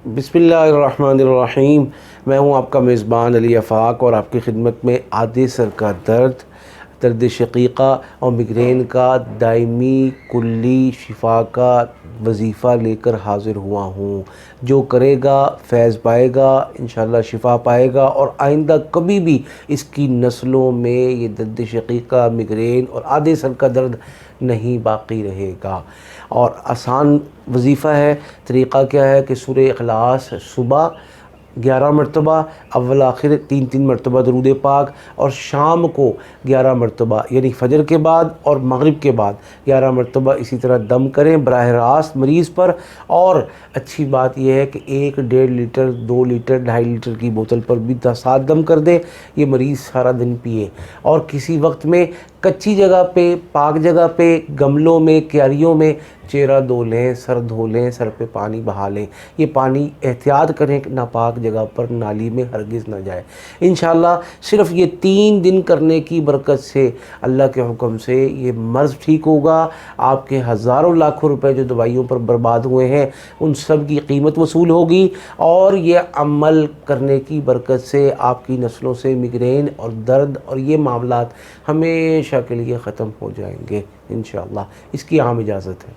بسم اللہ الرحمن الرحیم۔ میں ہوں آپ کا میزبان علی آفاق اور آپ کی خدمت میں آدھے سر کا درد شقیقہ اور مگرین کا دائمی کلی شفا کا وظیفہ لے کر حاضر ہوا ہوں۔ جو کرے گا فیض پائے گا، انشاءاللہ شفا پائے گا، اور آئندہ کبھی بھی اس کی نسلوں میں یہ درد شقیقہ، مگرین اور آدھے سر کا درد نہیں باقی رہے گا۔ اور آسان وظیفہ ہے۔ طریقہ کیا ہے کہ سورہ اخلاص صبح 11 مرتبہ، اول آخر 3 مرتبہ درود پاک، اور شام کو 11 مرتبہ یعنی فجر کے بعد اور مغرب کے بعد 11 مرتبہ اسی طرح دم کریں براہ راست مریض پر۔ اور اچھی بات یہ ہے کہ 1.5 لیٹر 2 لیٹر 2.5 لیٹر کی بوتل پر بھی 7 دم کر دیں، یہ مریض سارا دن پیے۔ اور کسی وقت میں کچی جگہ پہ، پاک جگہ پہ، گملوں میں، کیاریوں میں چہرہ دھو لیں، سر دھو لیں، سر پہ پانی بہا لیں۔ یہ پانی احتیاط کریں کہ ناپاک جگہ پر نالی میں ہرگز نہ جائے۔ انشاءاللہ صرف یہ 3 دن کرنے کی برکت سے اللہ کے حکم سے یہ مرض ٹھیک ہوگا۔ آپ کے ہزاروں لاکھوں روپے جو دوائیوں پر برباد ہوئے ہیں ان سب کی قیمت وصول ہوگی، اور یہ عمل کرنے کی برکت سے آپ کی نسلوں سے مگرین اور درد اور یہ معاملات ہمیشہ کے لیے ختم ہو جائیں گے انشاءاللہ۔ اس کی عام اجازت ہے۔